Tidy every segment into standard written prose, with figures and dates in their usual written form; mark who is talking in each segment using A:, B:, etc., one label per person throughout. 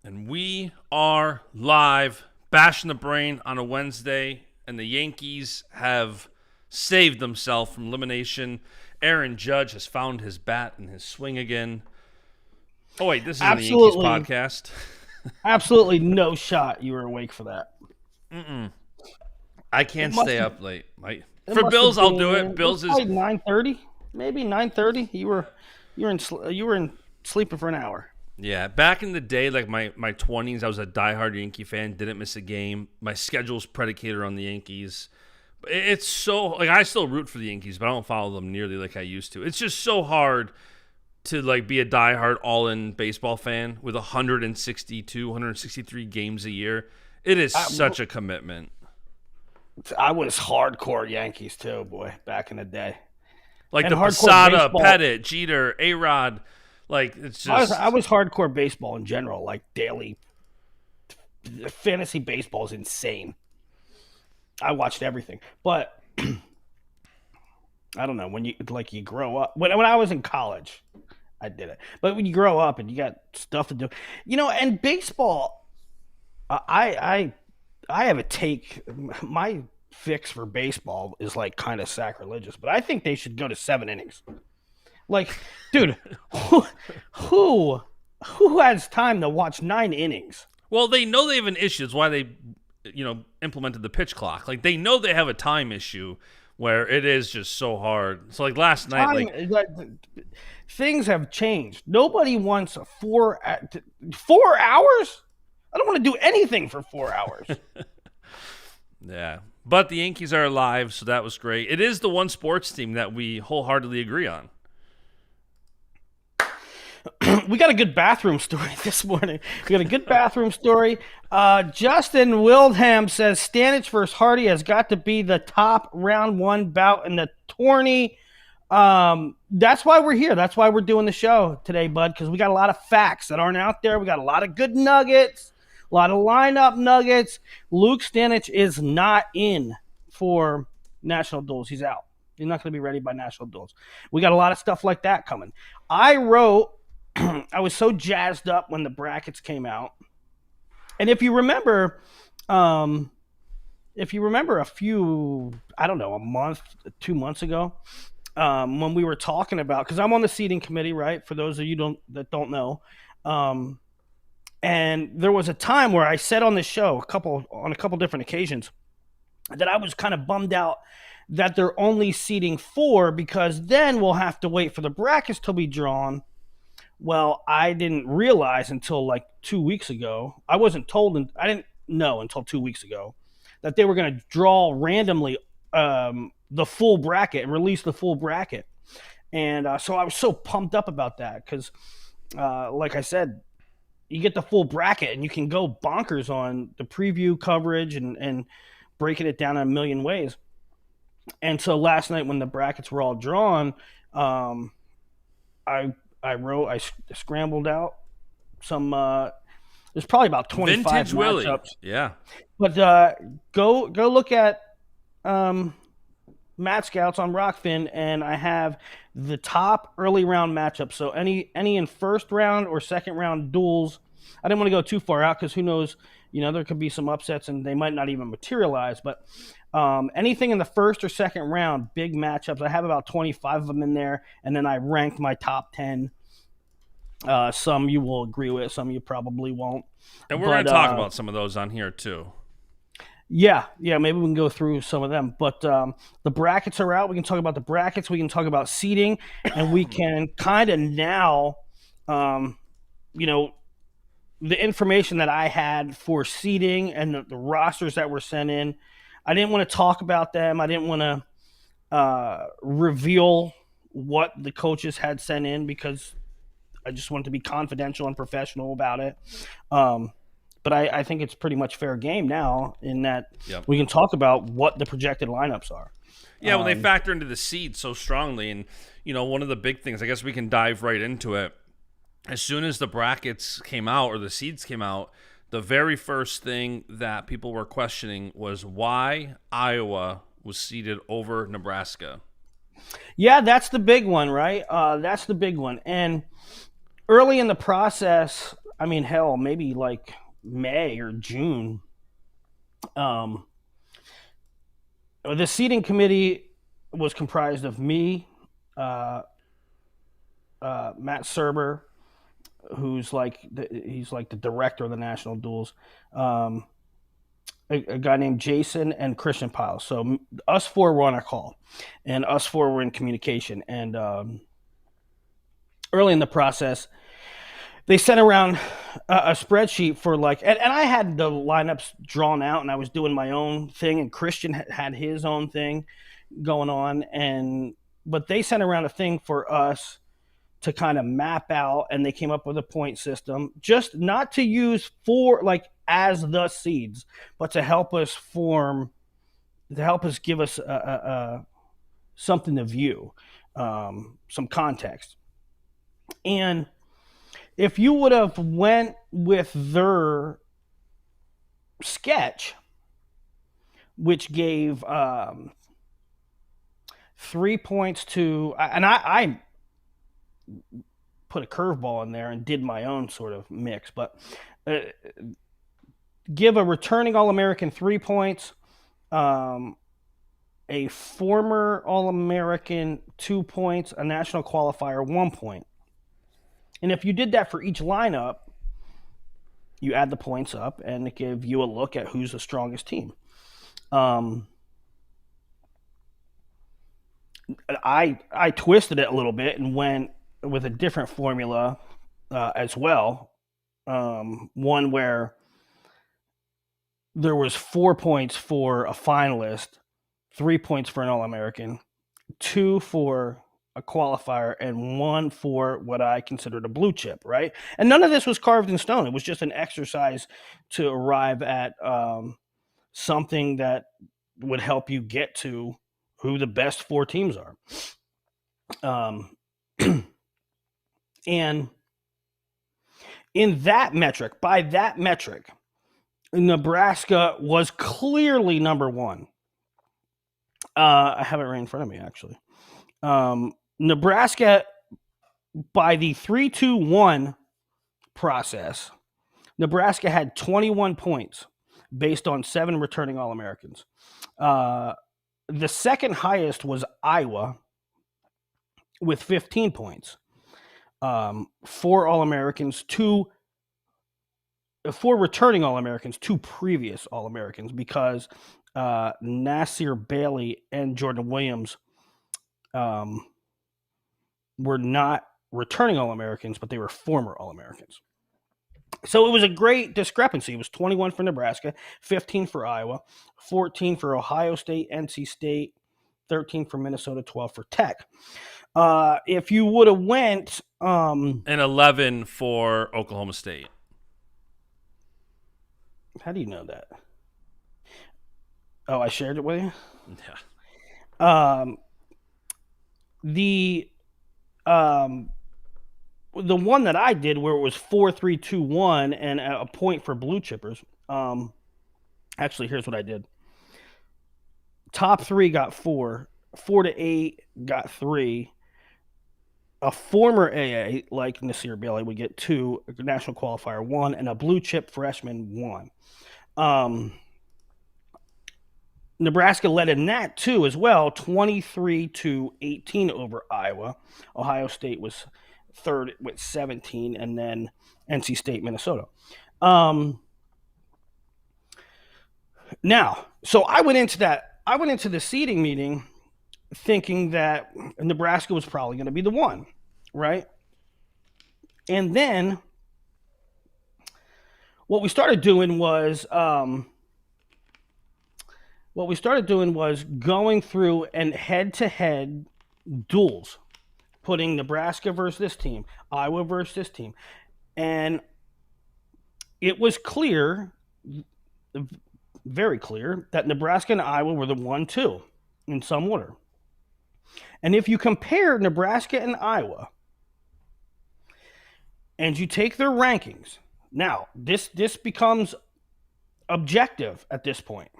A: And we are live, bashing the brain on a Wednesday, and the Yankees have saved themselves from elimination. Aaron Judge has found his bat and his swing again. Oh, wait, this isn't the Yankees
B: Absolutely,
A: podcast.
B: absolutely no shot you were awake for that.
A: I
B: It
A: can't
B: must
A: stay
B: have,
A: up late.
B: it
A: For
B: must have
A: Bills, I'll
B: been
A: do it. Bills is
B: probably 9:30, maybe 9:30. You were in sleeping for an hour.
A: Yeah, back in the day, like my 20s, I was a diehard Yankee fan, didn't miss a game. My schedule's predicated on the Yankees. It's so, like, I still root for the Yankees, but I don't follow them nearly like I used to. It's just so hard to, like, be a diehard all-in baseball fan with 162, 163 games a year. It is such a commitment.
B: I was hardcore Yankees too, boy, back in the day.
A: Like
B: And
A: the
B: hardcore
A: Posada,
B: baseball.
A: Pettit, Jeter, A-Rod, like, it's just...
B: I was hardcore baseball in general, like daily. Fantasy baseball is insane. I watched everything, but I don't know when you grow up. When I was in college, I did it. But when you grow up and you got stuff to do, and baseball, I have a take. My fix for baseball is like kind of sacrilegious, but I think they should go to 7 innings. Like, dude, who who has time to watch 9 innings?
A: Well, they know they have an issue. It's why they, implemented the pitch clock. Like, they know they have a time issue where it is just so hard. So, like, last night,
B: Things have changed. Nobody wants 4 hours. I don't want to do anything for 4 hours.
A: yeah. But the Yankees are alive, so that was great. It is the one sports team that we wholeheartedly agree on.
B: We got a good bathroom story this morning. We got a good bathroom story. Justin Wildham says Stanich versus Hardy has got to be the top round one bout in the tourney. That's why we're here. That's why we're doing the show today, bud, because we got a lot of facts that aren't out there. We got a lot of good nuggets, a lot of lineup nuggets. Luke Stanich is not in for national duels. He's out. He's not going to be ready by national duels. We got a lot of stuff like that coming. I was so jazzed up when the brackets came out. And if you remember a few, I don't know, a month, 2 months ago, when we were talking about, because I'm on the seating committee, right? For those of you that don't know. And there was a time where I said on the show on a couple different occasions that I was kind of bummed out that they're only seating 4 because then we'll have to wait for the brackets to be drawn. Well, I didn't realize until like 2 weeks ago. I wasn't told, and I didn't know until 2 weeks ago that they were going to draw randomly the full bracket and release the full bracket. And so I was so pumped up about that because, like I said, you get the full bracket and you can go bonkers on the preview coverage and breaking it down in a million ways. And so last night when the brackets were all drawn, I scrambled out some. There's probably about 25
A: Vintage
B: matchups.
A: Willie. Yeah.
B: But go look at Matt Scouts on Rockfin, and I have the top early round matchups. So any in first round or second round duels. I didn't want to go too far out because who knows? There could be some upsets and they might not even materialize. But anything in the first or second round, big matchups. I have about 25 of them in there, and then I ranked my top 10. Some you will agree with, some you probably won't.
A: And we're going to talk about some of those on here too.
B: Yeah, maybe we can go through some of them. But the brackets are out. We can talk about the brackets. We can talk about seeding, and we can kind of now, the information that I had for seeding and the rosters that were sent in. I didn't want to talk about them. I didn't want to reveal what the coaches had sent in because I just wanted to be confidential and professional about it. But I think it's pretty much fair game now in that we can talk about what the projected lineups are.
A: Yeah, when they factor into the seed so strongly. And, one of the big things, I guess we can dive right into it. As soon as the brackets came out or the seeds came out, the very first thing that people were questioning was why Iowa was seeded over Nebraska.
B: Yeah, that's the big one, right? That's the big one. And early in the process, I mean, hell, maybe like May or June. Um, the seating committee was comprised of me, uh, Matt Serber, he's like the director of the national duels. Um, a guy named Jason and Christian Pyle. So us four were on a call, and us four were in communication. And early in the process, they sent around a spreadsheet for like, and I had the lineups drawn out, and I was doing my own thing, and Christian had his own thing going on, but they sent around a thing for us to kind of map out, and they came up with a point system, just not to use for like as the seeds, but to help us give us something to view, some context. And if you would have went with their sketch, which gave 3 points to, and I put a curveball in there and did my own sort of mix, but give a returning All-American 3 points, a former All-American 2 points, a national qualifier 1 point. And if you did that for each lineup, you add the points up, and it gives you a look at who's the strongest team. I twisted it a little bit and went with a different formula as well. One where there was 4 points for a finalist, 3 points for an All-American, 2 for a qualifier, and 1 for what I considered a blue chip, right? And none of this was carved in stone. It was just an exercise to arrive at something that would help you get to who the best 4 teams are. And in that metric, by that metric, Nebraska was clearly number 1. I have it right in front of me, actually. Nebraska, by the 3-2-1 process, Nebraska had 21 points based on 7 returning All-Americans. The second highest was Iowa with 15 points. 4 All-Americans, 4 returning All-Americans, 2 previous All-Americans, because Nasir Bailey and Jordan Williams were not returning All-Americans, but they were former All-Americans. So it was a great discrepancy. It was 21 for Nebraska, 15 for Iowa, 14 for Ohio State, NC State, 13 for Minnesota, 12 for Tech. If you would have went...
A: and 11 for Oklahoma State.
B: How do you know that? Oh, I shared it with you?
A: Yeah.
B: The one that I did where it was 4-3-2-1 and a point for blue chippers. Actually, here's what I did. Top 3 got 4. 4-8 got 3. A former AA like Nasir Bailey would get 2. A national qualifier 1, and a blue chip freshman 1. Nebraska led in that too as well, 23-18 over Iowa. Ohio State was third with 17, and then NC State, Minnesota. Now, so I went into the seeding meeting thinking that Nebraska was probably going to be the one, right? And then what we started doing was going through and head-to-head duels, putting Nebraska versus this team, Iowa versus this team. And it was clear, very clear, that Nebraska and Iowa were the 1-2 in some order. And if you compare Nebraska and Iowa, and you take their rankings, now this becomes objective at this point,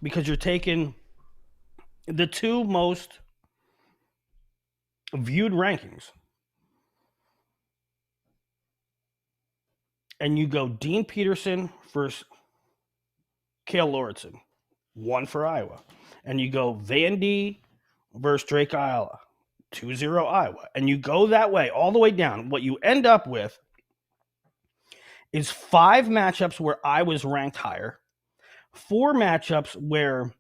B: because you're taking the 2 most viewed rankings. and you go Dean Peterson versus Cale Lauritsen, 1 for Iowa. And you go Vandy versus Drake Iowa, 2-0 Iowa. And you go that way, all the way down. What you end up with is 5 matchups where Iowa's ranked higher, 4 matchups where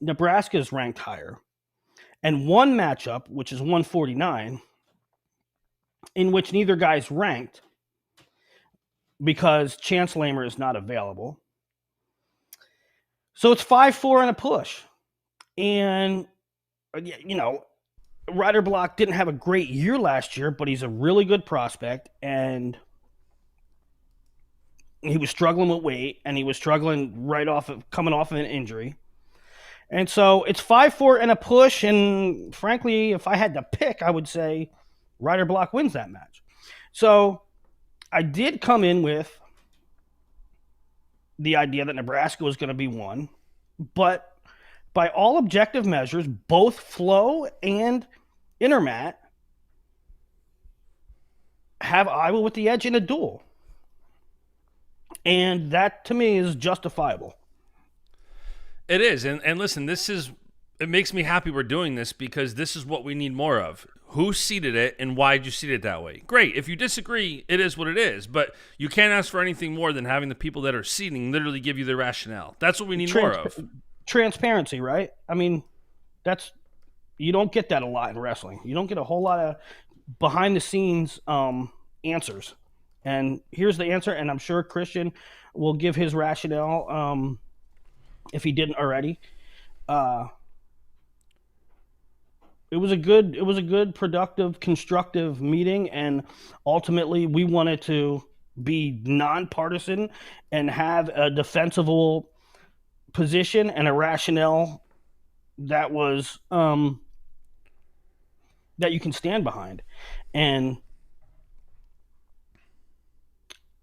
B: Nebraska is ranked higher, and 1 matchup, which is 149, in which neither guy's ranked because Chance Lamer is not available. So it's 5-4 and a push. And, you know, Ryder Block didn't have a great year last year, but he's a really good prospect. And he was struggling with weight, and he was struggling coming off of an injury. And so it's 5-4 and a push. And frankly, if I had to pick, I would say Ryder Block wins that match. So I did come in with the idea that Nebraska was going to be 1, but by all objective measures, both Flo and Intermat have Iowa with the edge in a duel. And that, to me, is justifiable.
A: It is. And listen, it makes me happy we're doing this because this is what we need more of. Who seeded it and why did you seed it that way? Great. If you disagree, it is what it is. But you can't ask for anything more than having the people that are seeding literally give you their rationale. That's what we need more of.
B: Transparency, right? I mean, you don't get that a lot in wrestling. You don't get a whole lot of behind-the-scenes answers. And here's the answer, and I'm sure Christian will give his rationale if he didn't already. It was a good, productive, constructive meeting, and ultimately we wanted to be nonpartisan and have a defensible position and a rationale that was that you can stand behind. And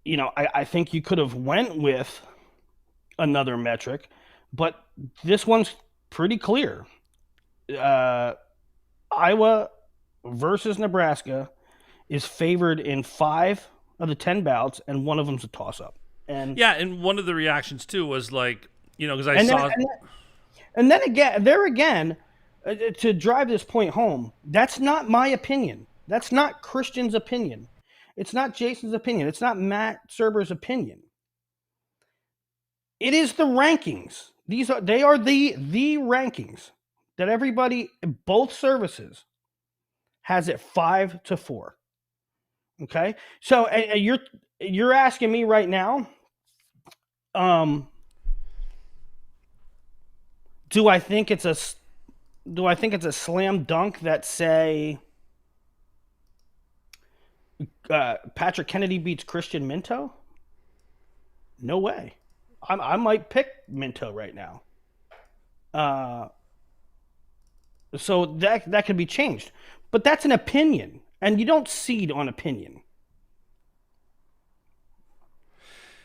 B: you know, I think you could have went with another metric, but this one's pretty clear. Iowa versus Nebraska is favored in 5 of the 10 bouts, and one of them's a toss-up. And
A: yeah, and one of the reactions too was like, you know, because
B: and then again, to drive this point home, that's not my opinion. That's not Christian's opinion. It's not Jason's opinion. It's not Matt Serber's opinion. It is the rankings. They are the rankings that everybody, both services, has it 5-4. Okay, so you're asking me right now, do I think it's a slam dunk that say Patrick Kennedy beats Christian Minto? No way. I might pick Minto right now. So that could be changed. But that's an opinion, and you don't seed on opinion.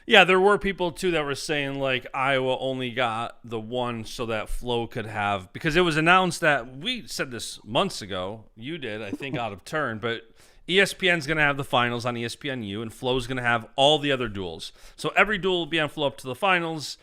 A: Yeah, there were people too that were saying like Iowa only got the 1 so that Flo could have, because it was announced that, we said this months ago, you did, I think out of turn, but ESPN's going to have the finals on ESPNU, and Flo's going to have all the other duels. So every duel will be on Flo up to the finals,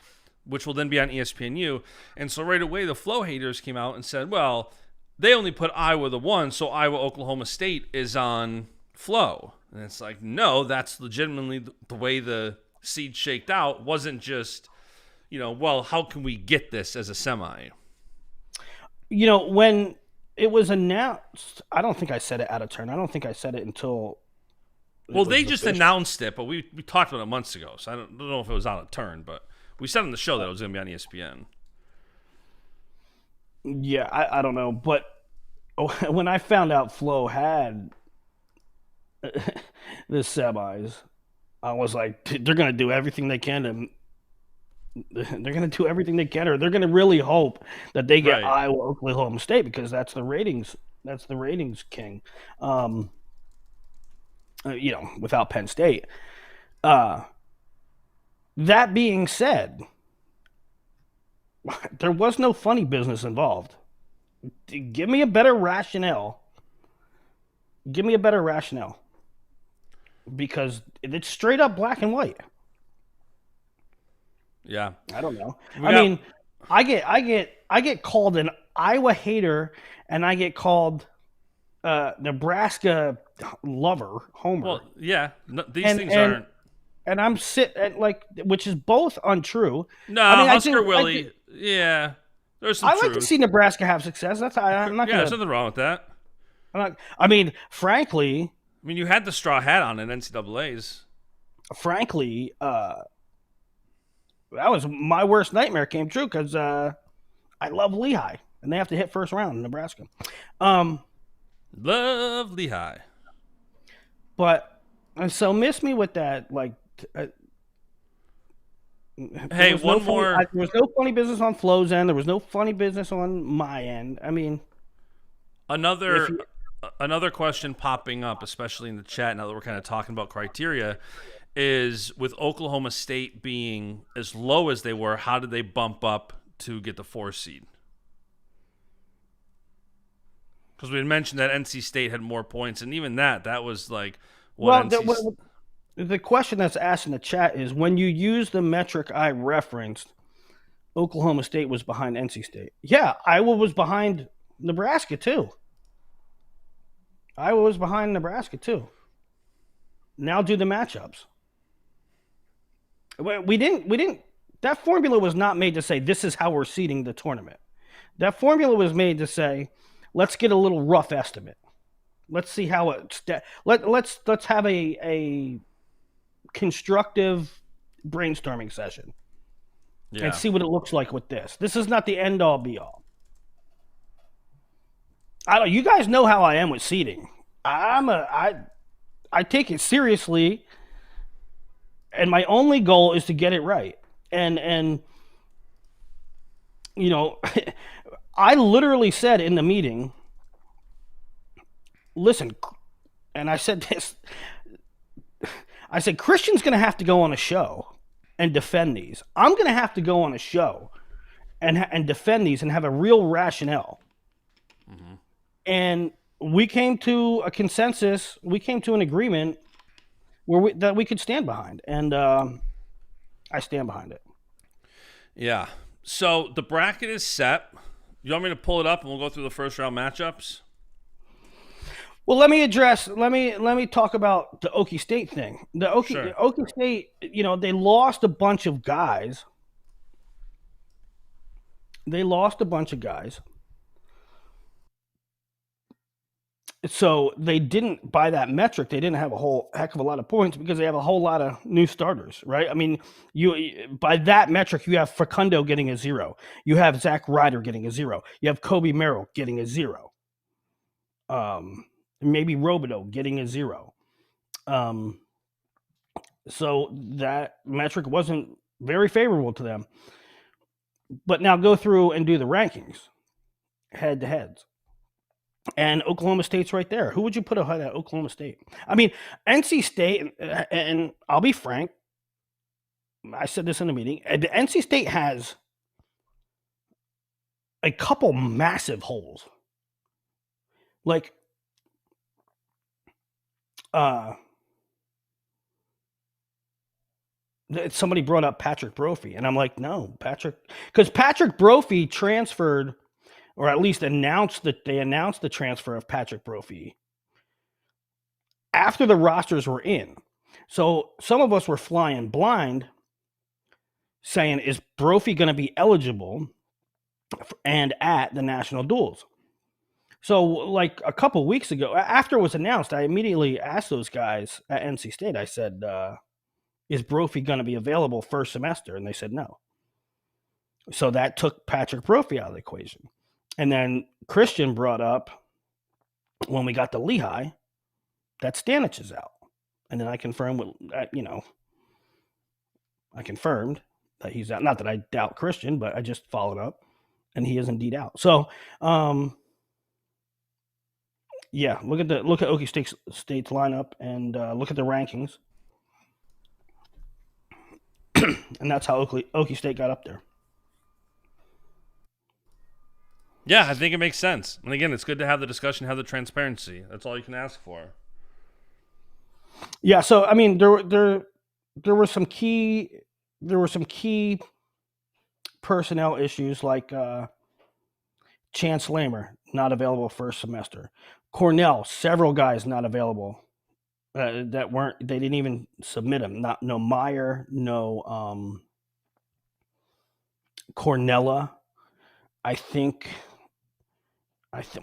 A: which will then be on ESPNU. And so right away, the Flo haters came out and said, well, they only put Iowa the 1, so Iowa-Oklahoma State is on Flo. And it's like, no, that's legitimately the way the seed shaked out. Wasn't just, you know, well, how can we get this as a semi?
B: You know, when it was announced, I don't think I said it out of turn. I don't think I said it until...
A: Well, they just announced it, but we talked about it months ago, so I don't know if it was out of turn, but we said on the show that it was going to be on ESPN.
B: Yeah, I don't know, but when I found out Flo had the semis, I was like, they're going to do everything they can to... They're going to do everything they can, or they're going to really hope that they get Iowa, Oklahoma State, because that's the ratings. That's the ratings king. You know, without Penn State. That being said, there was no funny business involved. Give me a better rationale. because it's straight up black and white.
A: Yeah.
B: I don't know.
A: We got-
B: I get called an Iowa hater, and I get called Nebraska lover, homer.
A: Well, yeah. No, these
B: And-
A: things
B: and-
A: aren't.
B: And I'm which is both untrue.
A: No,
B: I mean,
A: Husker Willie. Yeah. There's some
B: I like
A: truth.
B: to see Nebraska have success. I'm not
A: Yeah, there's
B: gonna.
A: nothing wrong with that.
B: I mean, frankly,
A: I mean, you had the straw hat on in NCAA's.
B: that was my worst nightmare came true because I love Lehigh and they have to hit first round in Nebraska.
A: Love Lehigh.
B: But and so miss me with that. Like,
A: Hey, one more.
B: There was no funny business on Flo's end. There was no funny business on my end. I mean,
A: Another question popping up, especially in the chat now that we're kind of talking about criteria, is with Oklahoma State being as low as they were, how did they bump up to get the 4 seed? Because we had mentioned that NC State had more points, and even that was like what
B: the question that's asked in the chat is when you use the metric I referenced, Oklahoma State was behind NC State. Yeah, Iowa was behind Nebraska too. Iowa was behind Nebraska too. Now do the matchups. We didn't. That formula was not made to say this is how we're seeding the tournament. That formula was made to say, let's get a little rough estimate. Let's see how let's have a constructive brainstorming session and see what it looks like with this. This is not the end all be all. You guys know how I am with seeding. I take it seriously, and my only goal is to get it right. And you know, I literally said in the meeting, listen, and I said this. I said Christian's going to have to go on a show and defend these. I'm going to have to go on a show and defend these and have a real rationale. Mm-hmm. And we came to a consensus. We came to an agreement that we could stand behind, and I stand behind it.
A: Yeah. So the bracket is set. You want me to pull it up and we'll go through the first round matchups?
B: Well, let me talk about the Okie State thing. The Okie State, they lost a bunch of guys. So they didn't, by that metric, they didn't have a whole heck of a lot of points because they have a whole lot of new starters, right? I mean, by that metric, you have Facundo getting a 0. You have Zach Ryder getting a 0. You have Kobe Merrill getting a 0. Maybe Robideau getting a 0. So that metric wasn't very favorable to them. But now go through and do the rankings, head-to-heads. And Oklahoma State's right there. Who would you put ahead of Oklahoma State? I mean, NC State, and I'll be frank, I said this in the meeting, the NC State has a couple massive holes. Like, somebody brought up Patrick Brophy, and I'm like, no, because Patrick Brophy transferred, or at least announced the transfer of Patrick Brophy after the rosters were in. So some of us were flying blind, saying, is Brophy going to be eligible and at the national duels? So like a couple weeks ago, after it was announced, I immediately asked those guys at NC State, I said, is Brophy going to be available first semester? And they said no. So that took Patrick Brophy out of the equation. And then Christian brought up, when we got to Lehigh, that Stanich is out. And then I confirmed I confirmed that he's out. Not that I doubt Christian, but I just followed up, and he is indeed out. So, yeah, look at Okie State's lineup and look at the rankings, and that's how Okie State got up there.
A: Yeah, I think it makes sense. And again, it's good to have the discussion, have the transparency. That's all you can ask for.
B: Yeah, so I mean, there were some key personnel issues like Chance Lamer not available first semester. Cornell, several guys not available that weren't. They didn't even submit them. Not no Meyer, no Cornella. I think.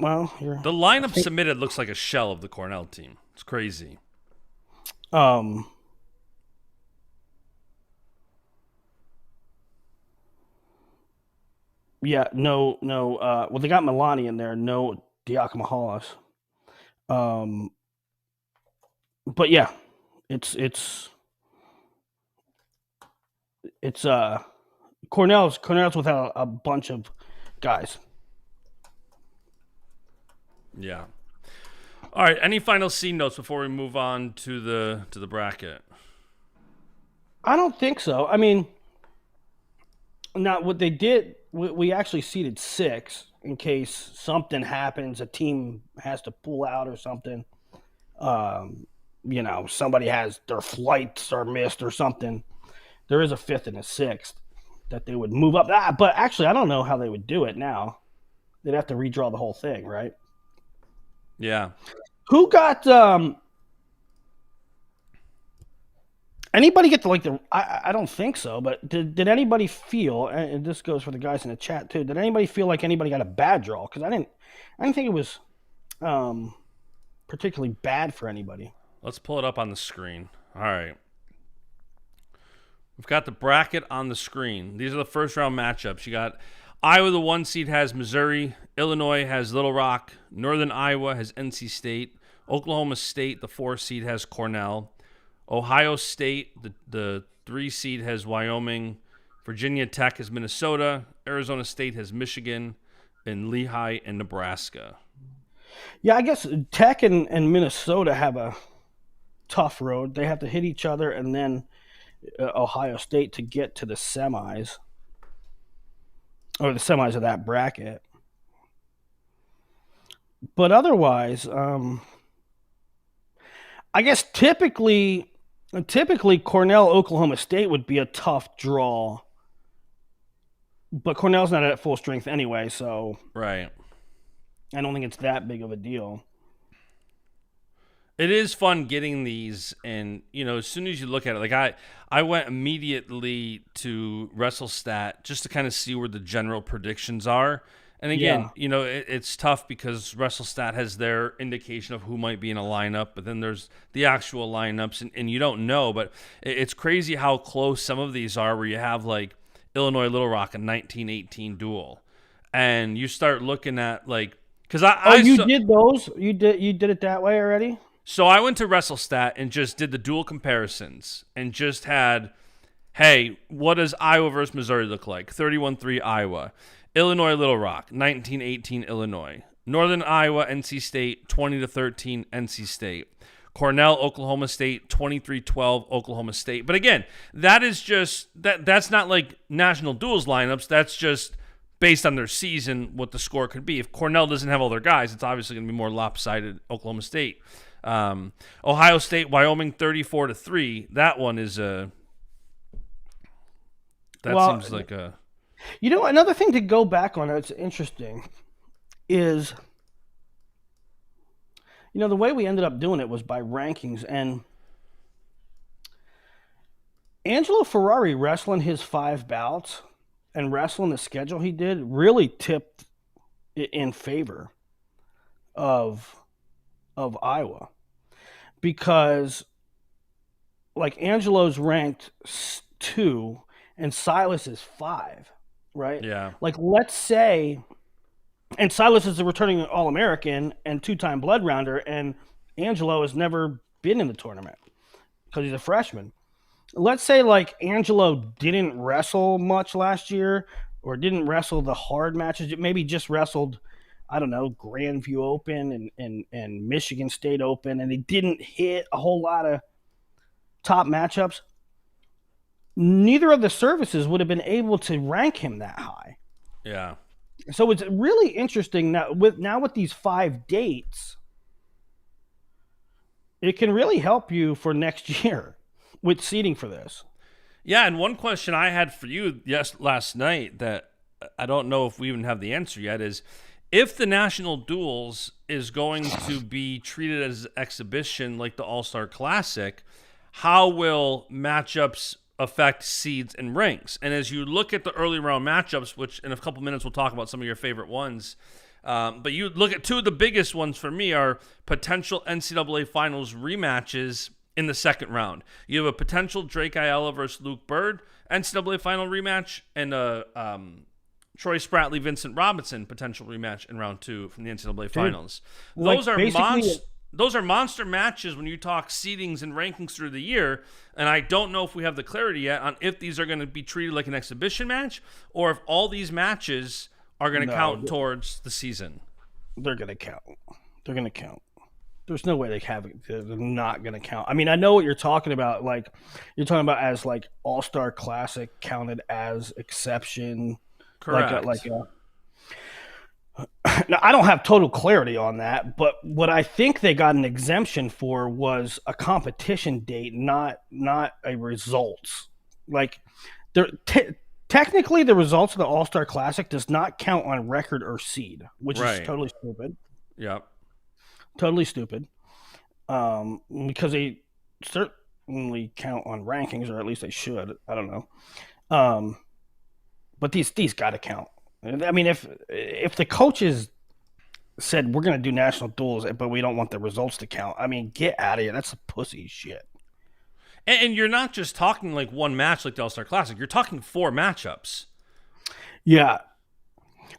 B: Well,
A: The lineup submitted looks like a shell of the Cornell team. It's crazy.
B: Um, yeah, no. Well, they got Milani in there. No Diakomo Hollis. But yeah, it's Cornell's without a bunch of guys.
A: Yeah. All right. Any final C notes before we move on to the bracket?
B: I don't think so. I mean, now what they did, we actually seeded 6 in case something happens, a team has to pull out or something. Somebody has their flights are missed or something. There is a 5th and a 6th that they would move up. But actually, I don't know how they would do it now. They'd have to redraw the whole thing, right?
A: Yeah.
B: Who got anybody get the I don't think so, but did anybody feel, and this goes for the guys in the chat too, did anybody feel like anybody got a bad draw? Because I didn't think it was particularly bad for anybody.
A: Let's pull it up on the screen. All right. We've got the bracket on the screen. These are the first round matchups. You got Iowa, the 1 seed, has Missouri. Illinois has Little Rock. Northern Iowa has NC State. Oklahoma State, the 4 seed, has Cornell. Ohio State, the 3 seed, has Wyoming. Virginia Tech has Minnesota. Arizona State has Michigan. And Lehigh and Nebraska.
B: Yeah, I guess Tech and Minnesota have a tough road. They have to hit each other and then Ohio State to get to the semis. Or the semis of that bracket. But otherwise, I guess typically Cornell, Oklahoma State would be a tough draw. But Cornell's not at full strength anyway, so
A: right.
B: I don't think it's that big of a deal.
A: It is fun getting these, and as soon as you look at it, like I went immediately to WrestleStat just to kind of see where the general predictions are. And again, it's tough because WrestleStat has their indication of who might be in a lineup, but then there's the actual lineups, and you don't know. But it's crazy how close some of these are, where you have like Illinois Little Rock, a 1918 duel, and you start looking at like because
B: did those? You did it that way already?
A: So I went to WrestleStat and just did the dual comparisons and just had, hey, what does Iowa versus Missouri look like? 31-3 Iowa. Illinois Little Rock, 1918 Illinois. Northern Iowa, NC State, 20-13 NC State. Cornell, Oklahoma State, 23-12 Oklahoma State. But again, that is just that's not like national duels lineups. That's just based on their season what the score could be. If Cornell doesn't have all their guys, it's obviously going to be more lopsided Oklahoma State. Ohio State, Wyoming, 34-3. That one is seems like a.
B: Another thing to go back on that's interesting is, the way we ended up doing it was by rankings, and Angelo Ferrari wrestling his 5 bouts and wrestling the schedule he did really tipped in favor of Iowa, because like Angelo's ranked 2 and Silas is 5, right?
A: Yeah.
B: Like let's say, and Silas is a returning All-American and 2-time blood rounder, and Angelo has never been in the tournament because he's a freshman. Let's say like Angelo didn't wrestle much last year or didn't wrestle the hard matches, maybe just wrestled, I don't know, Grandview Open and Michigan State Open, and he didn't hit a whole lot of top matchups. Neither of the services would have been able to rank him that high.
A: Yeah.
B: So it's really interesting now with these 5 dates. it can really help you for next year with seeding for this.
A: Yeah, and one question I had for you last night that I don't know if we even have the answer yet is if the national duels is going to be treated as exhibition like the All-Star Classic, how will matchups affect seeds and ranks? And as you look at the early round matchups, which in a couple minutes we'll talk about some of your favorite ones, but you look at two of the biggest ones for me are potential NCAA Finals rematches in the second round. You have a potential Drake Ayala versus Luke Bird NCAA Final rematch and a Troy Spratley, Vincent Robinson potential rematch in round 2 from the NCAA Finals. Those are those are monster matches when you talk seedings and rankings through the year, and I don't know if we have the clarity yet on if these are going to be treated like an exhibition match or if all these matches are going to count towards the season.
B: They're going to count. They're going to count. There's no way they're not going to count. I mean, I know what you're talking about. Like, you're talking about as like All-Star Classic counted as exception.
A: Correct.
B: Now, I don't have total clarity on that, but what I think they got an exemption for was a competition date, not a results. Like, technically, the results of the All-Star Classic does not count on record or seed, which is totally stupid.
A: Yep.
B: Totally stupid. Because they certainly count on rankings, or at least they should. I don't know. But these got to count. I mean, if the coaches said we're going to do national duels, but we don't want the results to count, I mean, get out of here. That's a pussy shit.
A: And you're not just talking like one match like the All-Star Classic. You're talking 4 matchups.
B: Yeah.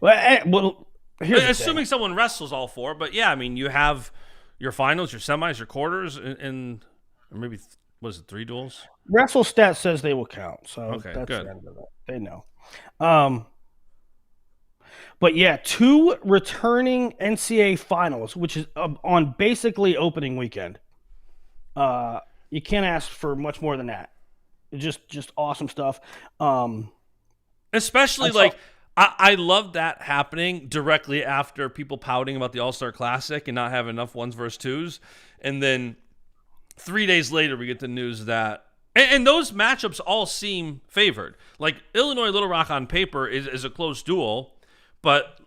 B: Well, here's
A: assuming someone wrestles all 4, but yeah, I mean, you have your finals, your semis, your quarters, and maybe was it 3 duels?
B: Wrestle stat says they will count, so
A: okay,
B: that's
A: good.
B: The end of it. They know. But yeah, 2 returning NCAA finals, which is on basically opening weekend. You can't ask for much more than that. Just awesome stuff.
A: Especially I love that happening directly after people pouting about the All-Star Classic and not having enough 1s versus 2s. And then 3 days later, we get the news that and those matchups all seem favored. Like Illinois Little Rock on paper is a close duel, but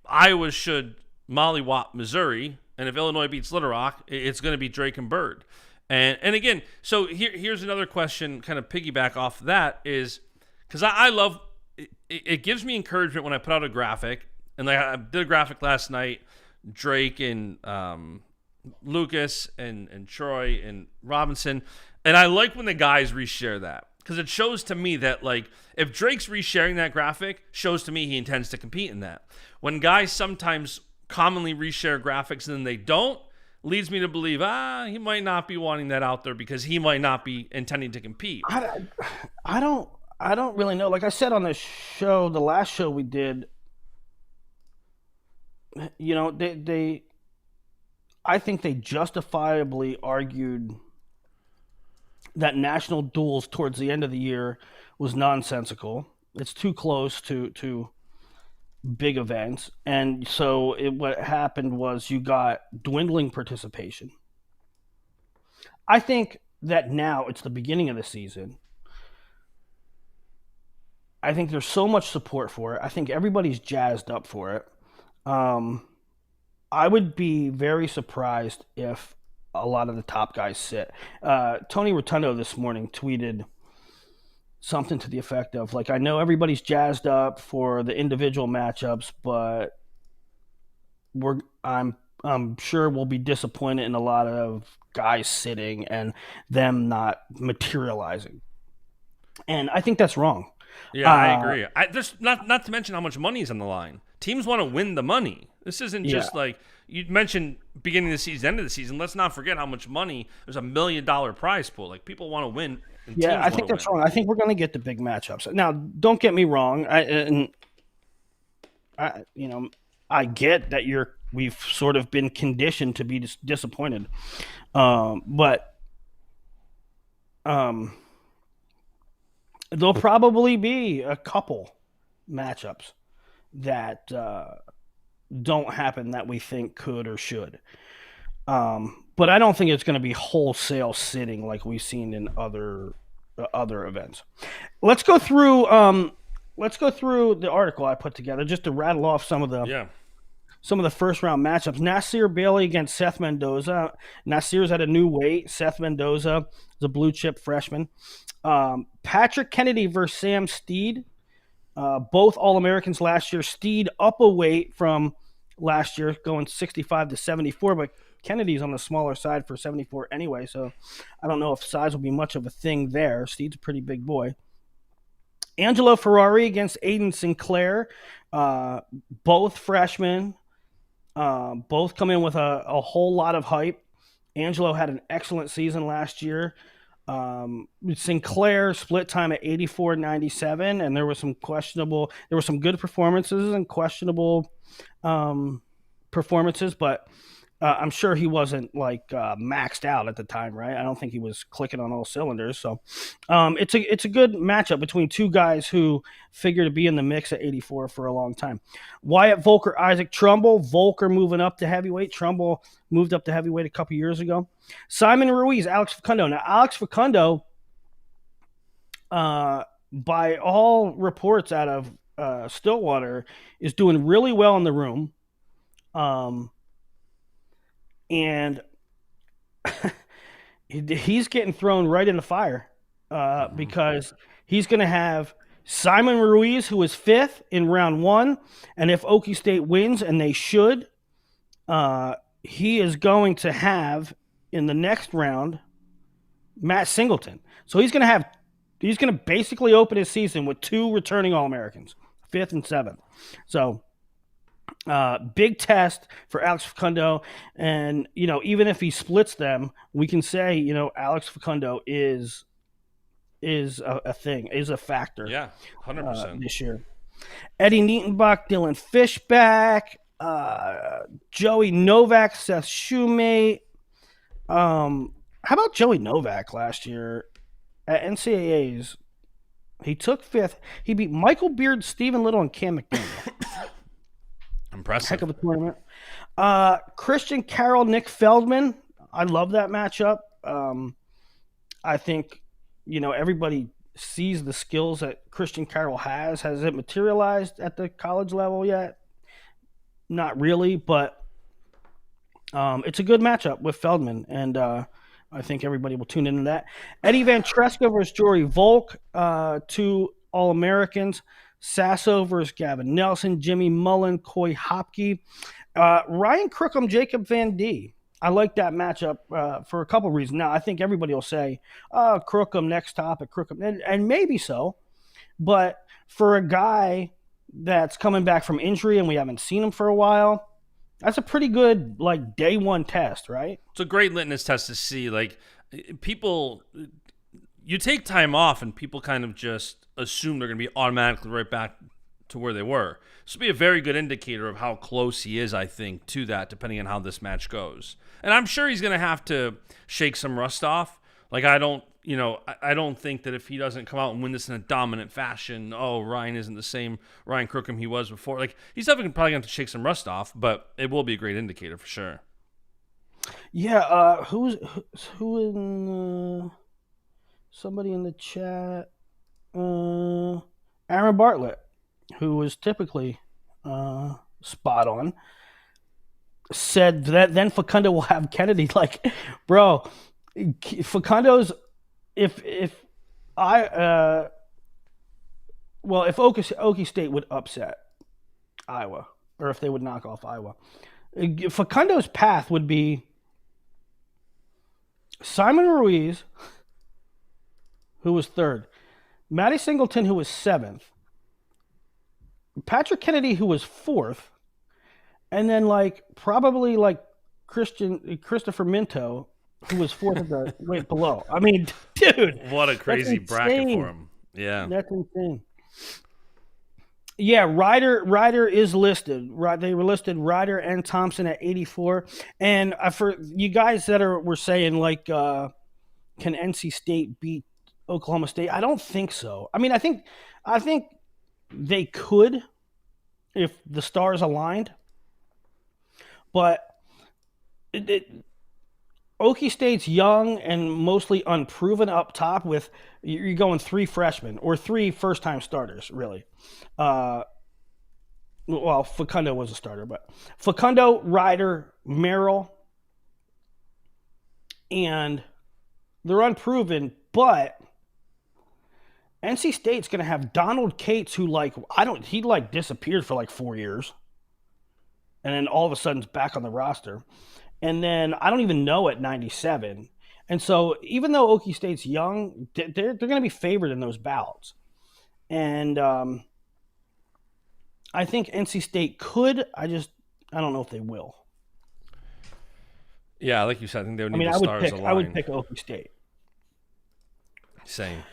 A: Iowa should mollywop Missouri, and if Illinois beats Little Rock, it's going to be Drake and Bird. And again, so here's another question, kind of piggyback off of that is because I love it gives me encouragement when I put out a graphic, and like I did a graphic last night, Drake and Lucas and Troy and Robinson. And I like when the guys reshare that because it shows to me that, like, if Drake's resharing that graphic, shows to me he intends to compete in that. When guys sometimes commonly reshare graphics and then they don't, leads me to believe, he might not be wanting that out there because he might not be intending to compete.
B: I don't really know. Like I said on the show, the last show we did, you know, I think they justifiably argued that national duels towards the end of the year was nonsensical. It's too close to big events. And so what happened was you got dwindling participation. I think that now it's the beginning of the season. I think there's so much support for it. I think everybody's jazzed up for it. I would be very surprised if a lot of the top guys sit. Tony Rotundo this morning tweeted something to the effect of, like, I know everybody's jazzed up for the individual matchups, but I'm sure we'll be disappointed in a lot of guys sitting and them not materializing. And I think that's wrong.
A: Yeah, I agree. There's not to mention how much money is on the line. Teams want to win the money. This isn't just like you mentioned beginning of the season, end of the season. Let's not forget how much money. There's $1 million prize pool. Like, people want to win.
B: Yeah, I think that's wrong. I think we're going to get the big matchups. Now, don't get me wrong. I get that we've sort of been conditioned to be disappointed, but there'll probably be a couple matchups that don't happen that we think could or should. but I don't think it's going to be wholesale sitting like we've seen in other events. Let's go through the article I put together just to rattle off some of the first round matchups. Nasir Bailey against Seth Mendoza. Nasir's at a new weight. Seth Mendoza is a blue chip freshman. Patrick Kennedy versus Sam Steed. Both All-Americans last year. Steed up a weight from last year, going 65 to 74, but Kennedy's on the smaller side for 74 anyway, so I don't know if size will be much of a thing there. Steed's a pretty big boy. Angelo Ferrari against Aiden Sinclair. Both freshmen. Both come in with a whole lot of hype. Angelo had an excellent season last year. Sinclair split time at 84.97, and there were some good performances and questionable performances, but I'm sure he wasn't maxed out at the time, right? I don't think he was clicking on all cylinders. So it's a good matchup between two guys who figure to be in the mix at 84 for a long time. Wyatt Volker, Isaac Trumbull. Volker moving up to heavyweight. Trumbull moved up to heavyweight a couple years ago. Simon Ruiz, Alex Facundo. Now, Alex Facundo, by all reports out of Stillwater, is doing really well in the room. And he's getting thrown right in the fire because he's going to have Simon Ruiz, who is fifth in round one. And if Okie State wins, and they should, he is going to have in the next round Matt Singleton. So he's going to basically open his season with two returning All-Americans, fifth and seventh. So big test for Alex Facundo, and even if he splits them, we can say Alex Facundo is a thing, is a factor.
A: Yeah, 100%
B: this year. Eddie Nietenbach, Dylan Fishback, Joey Novak, Seth Shoemate. How about Joey Novak last year at NCAAs? He took fifth. He beat Michael Beard, Stephen Little, and Cam McDaniel.
A: Impressive.
B: Heck of a tournament. Christian Carroll, Nick Feldman. I love that matchup. I think, everybody sees the skills that Christian Carroll has. Has it materialized at the college level yet? Not really, but it's a good matchup with Feldman, and I think everybody will tune into that. Eddie Van Treska versus Jory Volk, two All-Americans. Sasso versus Gavin Nelson, Jimmy Mullen, Coy Hopke, Ryan Crookham, Jacob Van D. I like that matchup for a couple reasons. Now, I think everybody will say, Crookham, next topic, Crookham, and maybe so. But for a guy that's coming back from injury and we haven't seen him for a while, that's a pretty good, day one test, right?
A: It's a great litmus test to see. People, you take time off and people kind of just assume they're going to be automatically right back to where they were. This will be a very good indicator of how close he is, I think, to that, depending on how this match goes. And I'm sure he's going to have to shake some rust off. I don't think that if he doesn't come out and win this in a dominant fashion, Ryan isn't the same Ryan Crookham he was before. He's definitely probably going to shake some rust off, but it will be a great indicator for sure.
B: Yeah, who in somebody in the chat? Aaron Bartlett, who was typically spot on, said that then Facundo will have Kennedy. Bro, Facundo's if Okie State would upset Iowa, or if they would knock off Iowa, Facundo's path would be Simon Ruiz, who was third, Matty Singleton, who was seventh, Patrick Kennedy, who was fourth, and then probably Christopher Minto, who was fourth at the weight below. I mean, dude,
A: what a crazy bracket for him. Yeah,
B: that's insane. Yeah, Ryder is listed. They were listed Ryder and Thompson at 84. And for you guys that were saying can NC State beat Oklahoma State? I don't think so. I mean, I think they could if the stars aligned, but Okie State's young and mostly unproven up top with you're going three freshmen or three first time starters, really. Uh, well, Facundo was a starter, but Facundo, Ryder, Merrill, and they're unproven, but NC State's going to have Donald Cates, who he disappeared for like 4 years, and then all of a sudden is back on the roster. And then I don't even know at 97. And so even though Okie State's young, they're going to be favored in those bouts. And I think NC State could. I don't know if they will.
A: Yeah, like you said, I think they would need the stars aligned.
B: I would pick Okie State.
A: Same.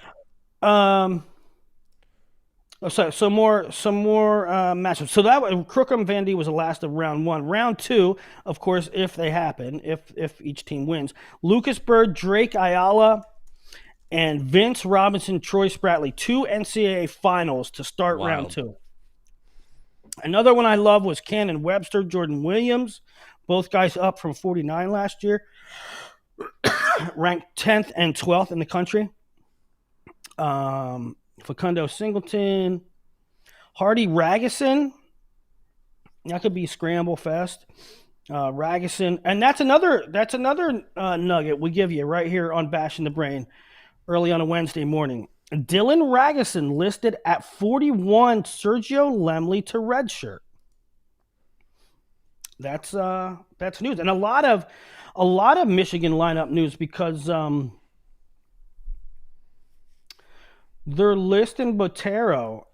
B: So some more matchups. So that Crookham Vandy was the last of round one. Round two, of course, if they happen, if each team wins, Lucas Bird, Drake Ayala, and Vince Robinson, Troy Spratley, 2 NCAA finals to start round two. Another one I love was Cannon Webster, Jordan Williams, both guys up from 49 last year, ranked 10th and 12th in the country. Facundo Singleton, Hardy Ragusin. That could be Scramble Fest. Ragusin, and that's another nugget we give you right here on Bashing the Brain early on a Wednesday morning. Dylan Ragusin listed at 41. Sergio Lemley to redshirt. That's news, and a lot of Michigan lineup news because they're listing Botero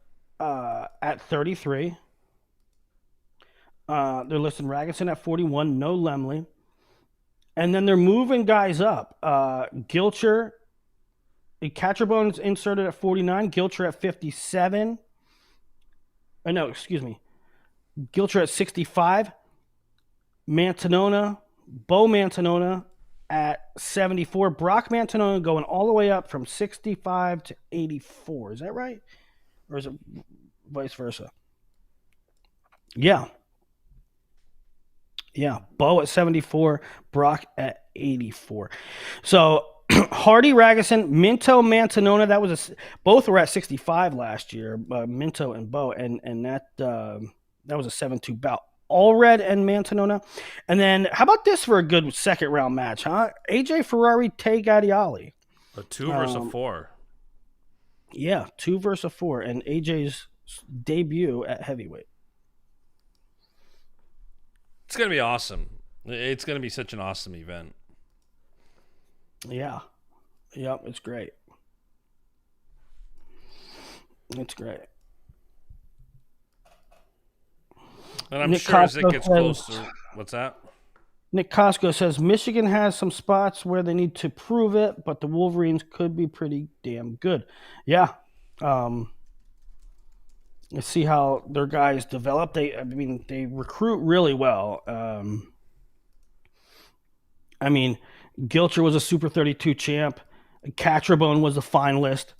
B: at 33. They're listing Ragusin at 41, no Lemley. And then they're moving guys up. Gilcher, Catcherbone's inserted at 49, Gilcher at 57. Gilcher at 65. Mantanona, Bo Mantanona at 74. Brock Mantanona going all the way up from 65 to 84. Is that right? Or is it vice versa? Yeah. Bo at 74, Brock at 84. So Hardy Ragusin, Minto Mantanona, both were at 65 last year, Minto and Bo, and that was a 7-2 bout. Allred and Mantanona. And then how about this for a good second round match, huh? AJ Ferrari, Tay Gadiali.
A: A 2 versus a 4.
B: Yeah, 2 versus a 4. And AJ's debut at heavyweight.
A: It's going to be awesome. It's going to be such an awesome event.
B: Yeah. Yep, it's great. It's great.
A: And I'm sure as it gets closer. What's that?
B: Nick Costco says Michigan has some spots where they need to prove it, but the Wolverines could be pretty damn good. Yeah. Let's see how their guys develop. They recruit really well. Gilcher was a Super 32 champ. Catcherbone was a finalist.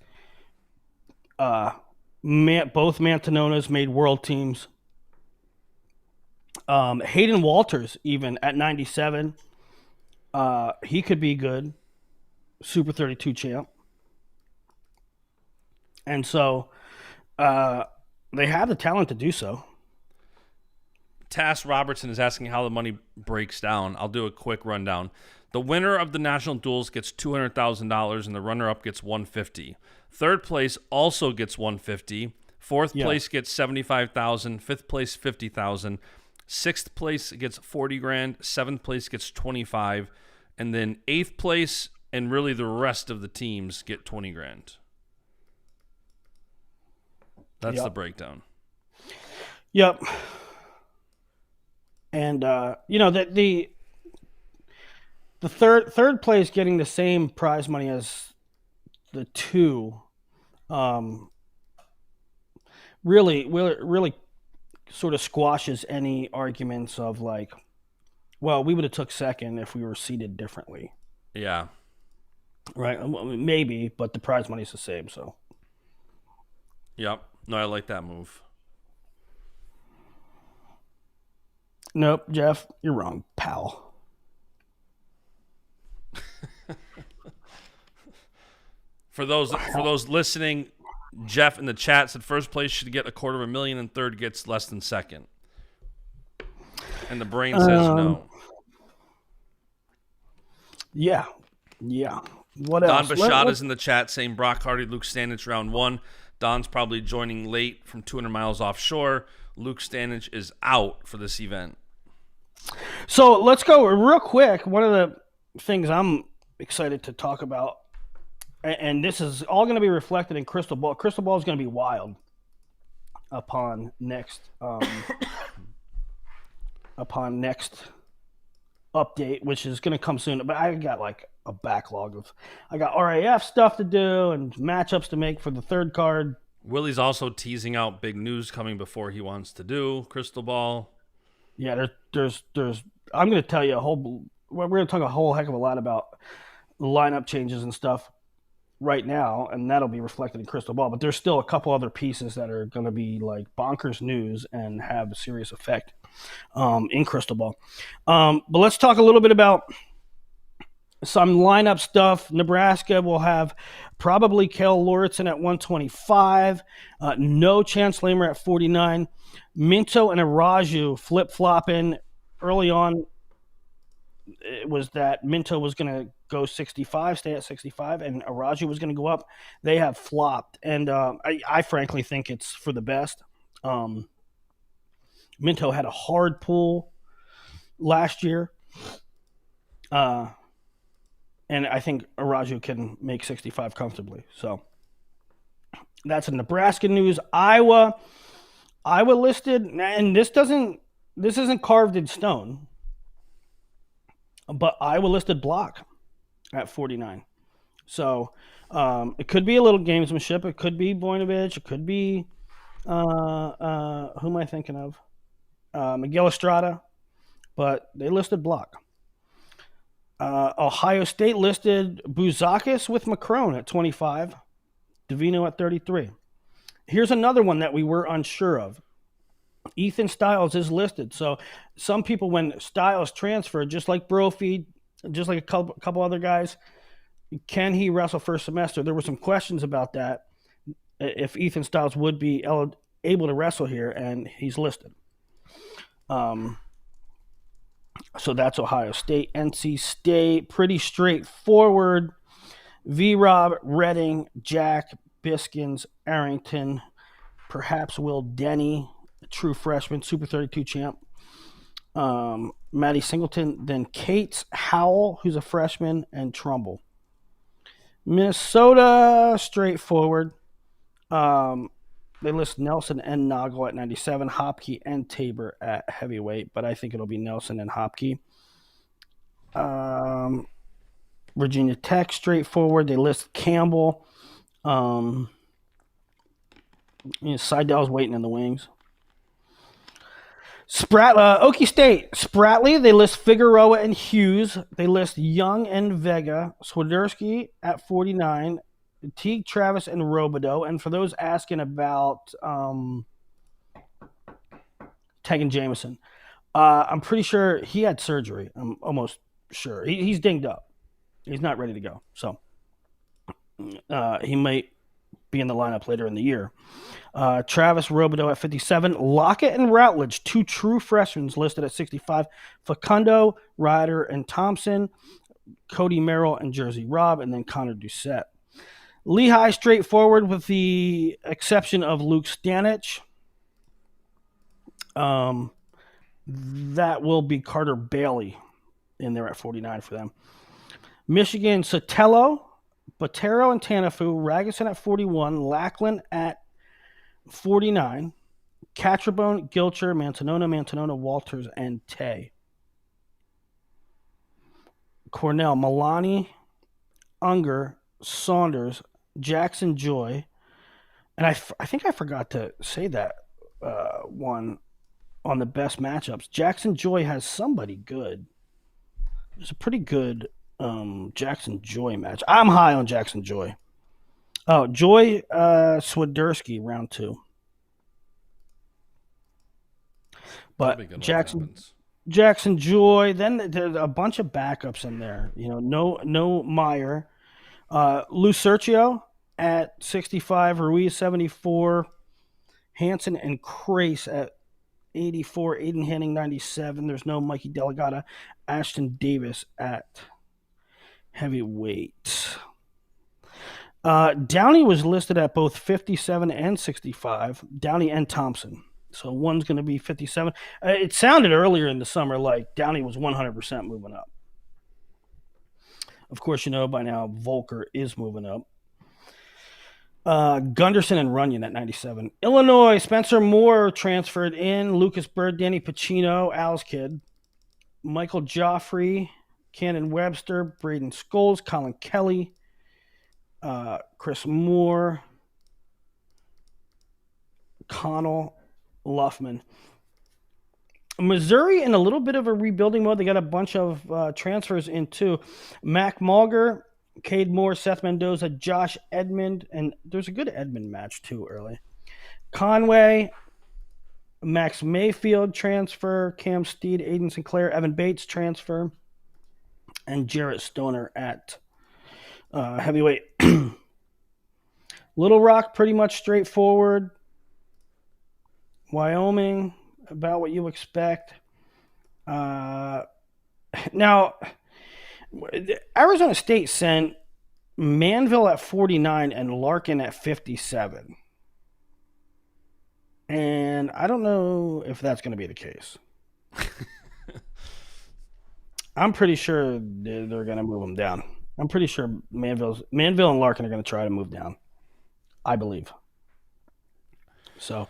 B: Both Mantanonas made world teams. Hayden Walters, even at 97, he could be good. Super 32 champ. And so they have the talent to do so.
A: Tass Robertson is asking how the money breaks down. I'll do a quick rundown. The winner of the national duels gets $200,000 and the runner-up gets $150,000. Third place also gets $150,000. Fourth place gets $75,000. Fifth place $50,000. Sixth place gets $40,000. Seventh place gets $25,000, and then eighth place and really the rest of the teams get $20,000. That's the breakdown.
B: Yep. And the third place getting the same prize money as the two, really sort of squashes any arguments of like, well, we would have took second if we were seated differently.
A: Yeah.
B: Right. Maybe, but the prize money's the same. So.
A: Yep. No, I like that move.
B: Nope, Jeff, you're wrong, pal.
A: For those listening, Jeff in the chat said first place should get $250,000 and third gets less than second. And the brain says no.
B: Yeah. What
A: Don
B: else?
A: Bashada's in the chat saying Brock Hardy, Luke Stanich round 1. Don's probably joining late from 200 miles offshore. Luke Stanich is out for this event.
B: So let's go real quick. One of the things I'm excited to talk about, and this is all going to be reflected in Crystal Ball. Crystal Ball is going to be wild upon next update, which is going to come soon. But I got like a backlog of, I got RAF stuff to do and matchups to make for the third card.
A: Willie's also teasing out big news coming before he wants to do Crystal Ball.
B: Yeah, there's. I'm going to tell you we're going to talk a whole heck of a lot about lineup changes and stuff right now, and that'll be reflected in Crystal Ball. But there's still a couple other pieces that are going to be like bonkers news and have a serious effect in Crystal Ball. But let's talk a little bit about some lineup stuff. Nebraska will have probably Kel Lauritsen at 125. No Chance Lamer at 49. Minto and Araju flip-flopping early on. It was that Minto was going to go 65, stay at 65, and Araju was going to go up. They have flopped, and I frankly think it's for the best. Minto had a hard pull last year, and I think Araju can make 65 comfortably. So that's in Nebraska news. Iowa listed, and this isn't carved in stone, but Iowa listed Block at 49. So it could be a little gamesmanship. It could be Voinovich. It could be who am I thinking of? Miguel Estrada, but they listed Block. Ohio State listed Bouzakis with Macron at 25, Davino at 33. Here's another one that we were unsure of. Ethan Styles is listed. So some people, when Styles transferred, just like Brophy, just like a couple other guys, can he wrestle first semester? There were some questions about that, if Ethan Styles would be able to wrestle here, and he's listed. So that's Ohio State. NC State, pretty straightforward. V-Rob, Redding, Jack, Biskins, Arrington, perhaps Will Denny, a true freshman, Super 32 champ. Maddie Singleton, then Cates, Howell, who's a freshman, and Trumbull. Minnesota, straightforward. They list Nelson and Noggle at 97, Hopkey and Tabor at heavyweight, but I think it'll be Nelson and Hopkey. Virginia Tech, straightforward. They list Campbell. Seidel's waiting in the wings. Okie State, Spratley, they list Figueroa and Hughes. They list Young and Vega. Swiderski at 49. Teague, Travis, and Robideau. And for those asking about Tegan Jameson, I'm pretty sure he had surgery. I'm almost sure. He's dinged up. He's not ready to go. So he might be in the lineup later in the year. Travis, Robideau at 57. Lockett and Routledge, two true freshmen listed at 65. Facundo, Ryder, and Thompson. Cody Merrill and Jersey Robb. And then Connor Doucette. Lehigh, straightforward with the exception of Luke Stanich. That will be Carter Bailey in there at 49 for them. Michigan, Sotelo, Botero and Tanafu, Ragusan at 41, Lackland at 49, Catrabone, Gilcher, Mantonona, Walters, and Tay. Cornell, Milani, Unger, Saunders, Jackson Joy, and I think I forgot to say that one on the best matchups. Jackson Joy has somebody good. It's a pretty good Jackson Joy match. I'm high on Jackson Joy. Oh, Joy Swiderski, round 2. But Jackson, Jackson Joy. Then there's a bunch of backups in there. No Meyer. Lucercio at 65, Ruiz 74, Hansen and Crace at 84, Aiden Henning 97. There's no Mikey Delegata, Ashton Davis at heavyweight. Downey was listed at both 57 and 65. Downey and Thompson. So one's going to be 57. It sounded earlier in the summer like Downey was 100% moving up. Of course, by now Volker is moving up. Gunderson and Runyon at 97. Illinois, Spencer Moore transferred in. Lucas Bird, Danny Pacino, Al's kid. Michael Joffrey, Cannon Webster, Braden Scholes, Colin Kelly, Chris Moore, Connell, Luffman. Missouri in a little bit of a rebuilding mode. They got a bunch of transfers in too. Mac Malger, Cade Moore, Seth Mendoza, Josh Edmond, and there's a good Edmond match too early. Conway, Max Mayfield transfer, Cam Steed, Aiden Sinclair, Evan Bates transfer, and Jarrett Stoner at heavyweight. Little Rock, pretty much straightforward. Wyoming, about what you expect. Now, Arizona State sent Manville at 49 and Larkin at 57. And I don't know if that's going to be the case. I'm pretty sure they're going to move them down. I'm pretty sure Manville and Larkin are going to try to move down. I believe. So,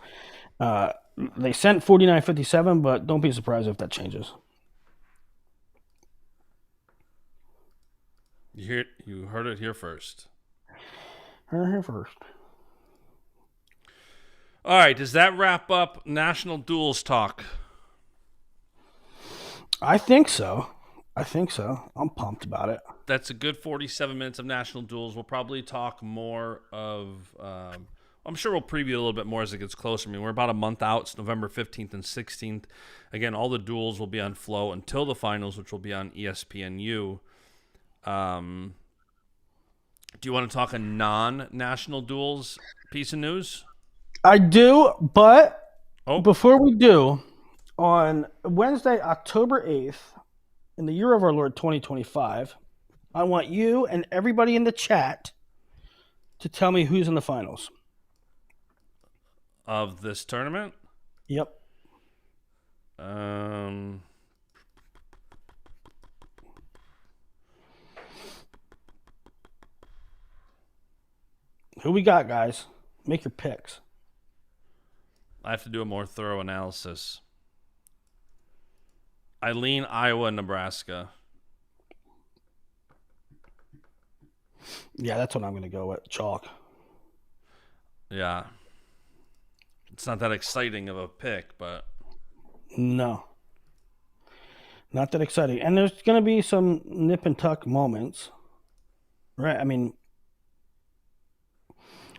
B: they sent 49-57, but don't be surprised if that changes.
A: You heard it here first.
B: Heard it here first.
A: All right, does that wrap up National Duels talk?
B: I think so. I'm pumped about it.
A: That's a good 47 minutes of National Duels. We'll probably talk more of... I'm sure we'll preview a little bit more as it gets closer. I mean, we're about a month out. It's November 15th and 16th. Again, all the duels will be on Flow until the finals, which will be on ESPNU. Do you want to talk a non-national duels piece of news?
B: I do, but before we do, on Wednesday, October 8th, in the year of our Lord 2025, I want you and everybody in the chat to tell me who's in the finals.
A: Of this tournament?
B: Yep. Who we got, guys? Make your picks.
A: I have to do a more thorough analysis. I lean Iowa, Nebraska.
B: Yeah, that's what I'm going to go with. Chalk.
A: Yeah. It's not that exciting of a pick, but...
B: No. Not that exciting. And there's going to be some nip and tuck moments. Right? I mean,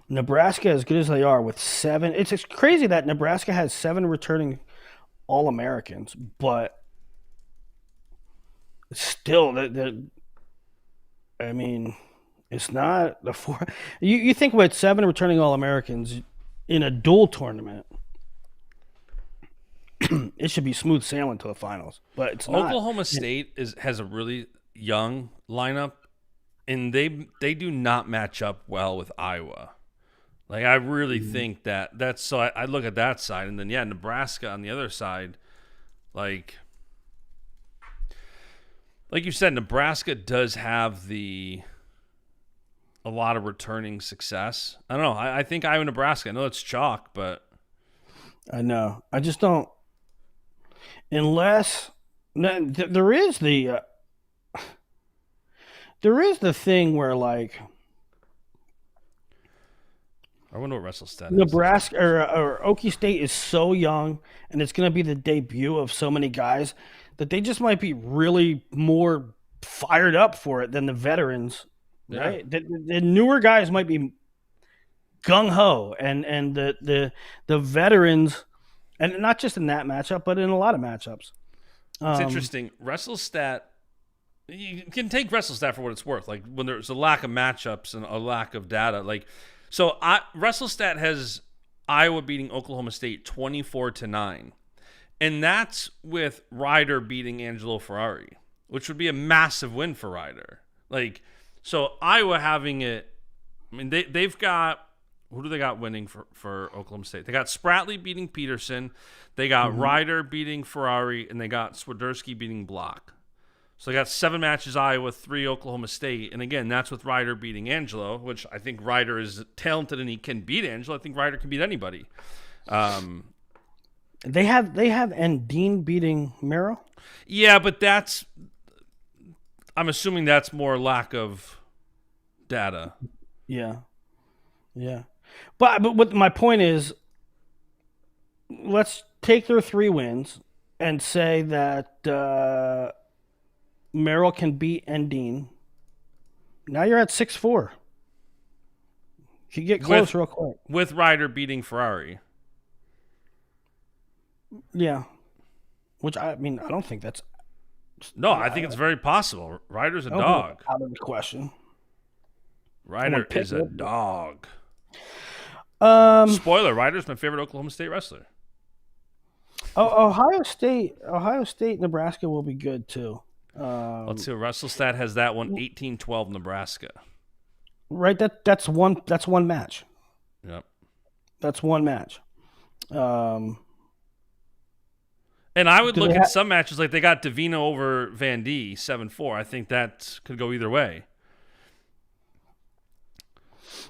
B: Nebraska, as good as they are, with 7... It's crazy that Nebraska has 7 returning All-Americans, but still, I mean, it's not the 4... You think with 7 returning All-Americans in a dual tournament, it should be smooth sailing to the finals, but it's not.
A: Oklahoma State has a really young lineup, and they do not match up well with Iowa. Like, I really think that's so. I look at that side, and then Nebraska on the other side, like you said, Nebraska does have a lot of returning success. I don't know. I think Iowa, Nebraska. I know it's chalk, but
B: I know. I just don't. Unless there is the thing where, like,
A: I wonder what Wrestle stat
B: Nebraska or Okie State is so young, and it's going to be the debut of so many guys that they just might be really more fired up for it than the veterans, right? Yeah. The newer guys might be gung ho, and the veterans, and not just in that matchup, but in a lot of matchups,
A: It's interesting. WrestleStat, you can take WrestleStat for what it's worth. Like when there's a lack of matchups and a lack of data. Like, so WrestleStat has Iowa beating Oklahoma State 24-9, and that's with Ryder beating Angelo Ferrari, which would be a massive win for Ryder. Like, so Iowa having it. I mean, they've got. Who do they got winning for Oklahoma State? They got Spratley beating Peterson. They got Ryder beating Ferrari. And they got Swiderski beating Block. So they got 7 matches Iowa, 3 Oklahoma State. And again, that's with Ryder beating Angelo, which I think Ryder is talented and he can beat Angelo. I think Ryder can beat anybody.
B: They have Dean beating Merrill?
A: Yeah, but that's... I'm assuming that's more lack of data.
B: Yeah. Yeah. But what my point is, let's take their 3 wins and say that Merrill can beat Dean. Now you're at 6-4. You get close real quick.
A: With Ryder beating Ferrari.
B: Yeah. Which, I mean, I don't think that's...
A: No, I think it's very possible. Ryder's a dog.
B: Out of the question.
A: Ryder is a dog. Spoiler, Ryder's my favorite Oklahoma State wrestler.
B: Ohio State, Nebraska will be good too.
A: Let's see. WrestleStat has that one 18-12 Nebraska.
B: Right. That's one match.
A: Yep.
B: That's one match.
A: And I would look at some matches like they got Davina over Van D 7-4. I think that could go either way.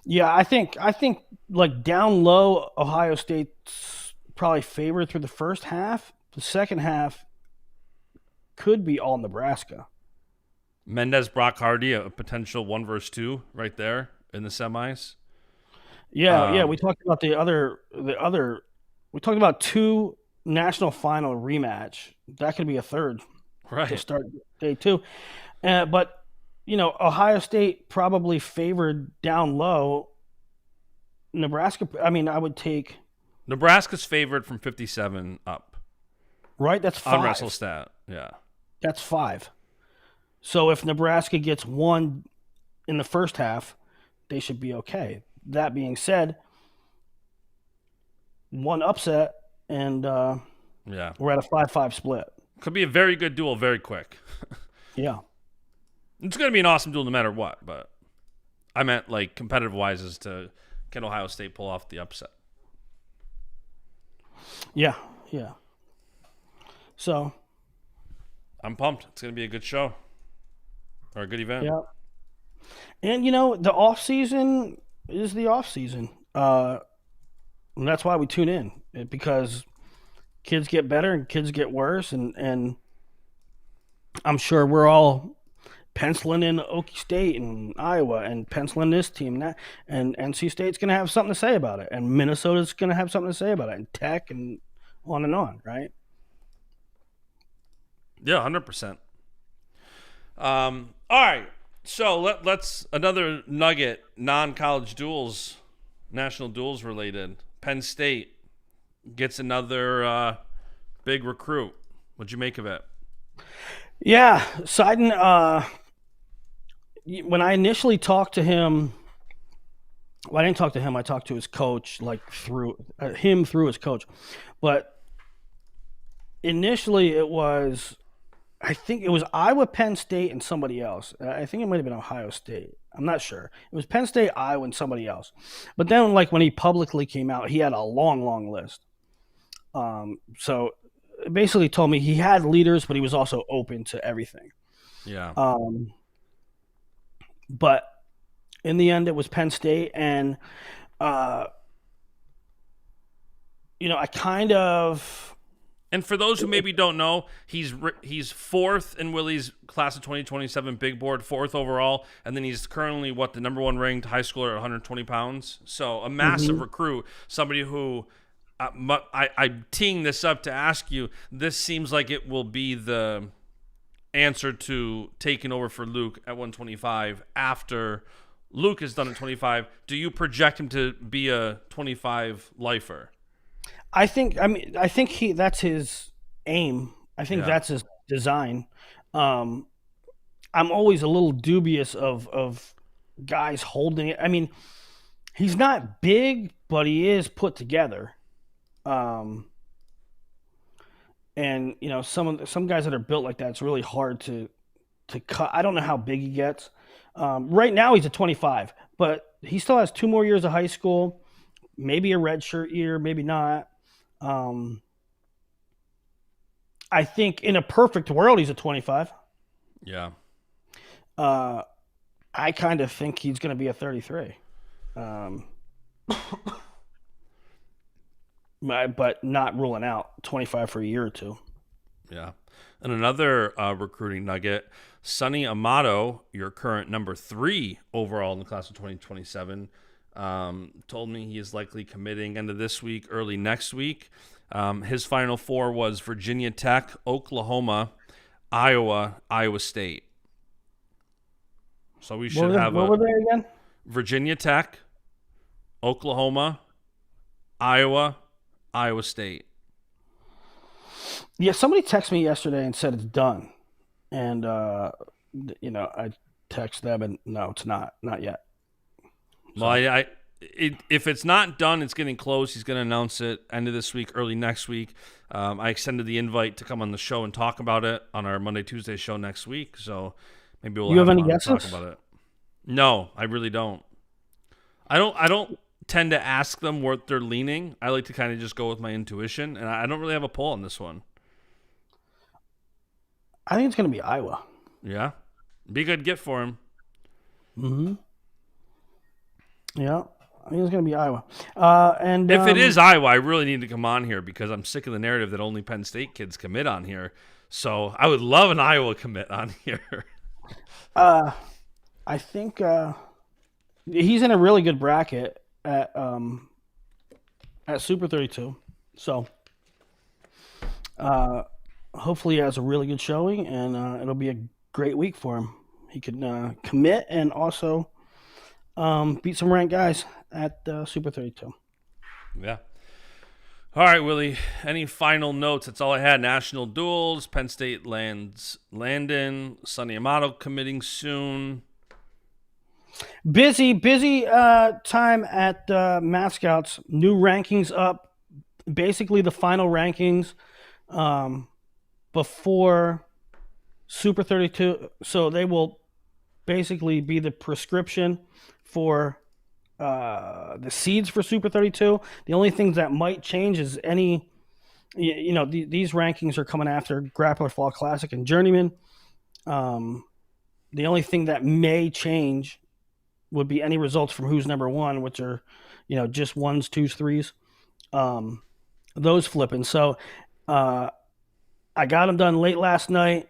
B: Yeah, I think like down low, Ohio State's probably favored through the first half. The second half could be all Nebraska.
A: Mendez, Brock Hardy, a potential 1 versus 2 right there in the semis.
B: Yeah, we talked about the other. We talked about 2 national final rematch. That could be a third to start day 2. But you know, Ohio State probably favored down low. Nebraska, I mean, I would take...
A: Nebraska's favored from 57 up.
B: Right? That's 5.
A: On WrestleStat, yeah.
B: That's 5. So if Nebraska gets 1 in the first half, they should be okay. That being said, 1 upset, and we're at a 5-5 split.
A: Could be a very good duel very quick.
B: Yeah.
A: It's going to be an awesome duel no matter what, but I meant like competitive-wise is to can Ohio State pull off the upset.
B: Yeah. So.
A: I'm pumped. It's going to be a good show or a good event.
B: Yeah. And, you know, the off-season is the off-season. And that's why we tune in, because kids get better and kids get worse, and I'm sure we're all penciling in Okie State and Iowa and penciling this team and that, and NC State's going to have something to say about it, and Minnesota's going to have something to say about it, and Tech, and on, right?
A: Yeah, 100%. All right, so let's another nugget, non-college duels, national duels related. Penn State gets another big recruit. What'd you make of it?
B: Yeah, Sidun, when I initially talked to him, well, I didn't talk to him. I talked to his coach, like through his coach. But initially, I think it was Iowa, Penn State, and somebody else. I think it might have been Ohio State. I'm not sure. It was Penn State, Iowa, and somebody else. But then, like when he publicly came out, he had a long list. So it basically told me he had leaders, but he was also open to everything.
A: Yeah.
B: But in the end, it was Penn State, and I kind of.
A: And for those who maybe don't know, he's 4th in Willie's class of 2027 big board, 4th overall, and then he's currently the number 1 ranked high schooler at 120 pounds. So a massive recruit, somebody who I'm teeing this up to ask you. This seems like it will be the answer to taking over for Luke at 125 after Luke is done at 25. Do you project him to be a 25 lifer?
B: I think that's his aim. I think that's design. I'm always a little dubious of guys holding it. I mean, he's not big, but he is put together. And some guys that are built like that, it's really hard to cut. I don't know how big he gets. Right now he's a 25, but he still has 2 more years of high school, maybe a redshirt year, maybe not. I think in a perfect world he's a 25.
A: Yeah.
B: I kind of think he's going to be a 33. But not ruling out 25 for a year or two.
A: Yeah. And another recruiting nugget, Sonny Amato, your current number 3 overall in the class of 2027, told me he is likely committing end of this week, early next week. His final 4 was Virginia Tech, Oklahoma, Iowa, Iowa State. So we should have
B: what were they again?
A: Virginia Tech, Oklahoma, Iowa, Iowa State.
B: Yeah, somebody texted me yesterday and said it's done. And, I text them and no, it's not yet.
A: So. Well, if it's not done, it's getting close. He's going to announce it end of this week, early next week. I extended the invite to come on the show and talk about it on our Monday, Tuesday show next week. So maybe we'll
B: have any guesses?
A: Talk about it. No, I really don't. I don't tend to ask them what they're leaning. I like to kind of just go with my intuition, and I don't really have a poll on this one.
B: I think it's going to be Iowa.
A: Yeah? Be a good get for him.
B: Mm-hmm. Yeah, I think it's going to be Iowa. And
A: if it is Iowa, I really need to come on here because I'm sick of the narrative that only Penn State kids commit on here. So I would love an Iowa commit on here.
B: I think he's in a really good bracket at Super 32. So hopefully he has a really good showing, and it'll be a great week for him. He can commit and also beat some ranked guys at Super 32.
A: Yeah. All right, Willie. Any final notes? That's all I had. National duels. Penn State lands Landon. Sonny Amato committing soon.
B: Busy time at Math Scouts. New rankings up. Basically the final rankings before Super 32. So they will basically be the prescription for the seeds for Super 32. The only things that might change is these rankings are coming after Grappler Fall Classic and Journeyman. The only thing that may change would be any results from who's number 1, which are, just 1s, 2s, 3s. Those flipping. So I got them done late last night.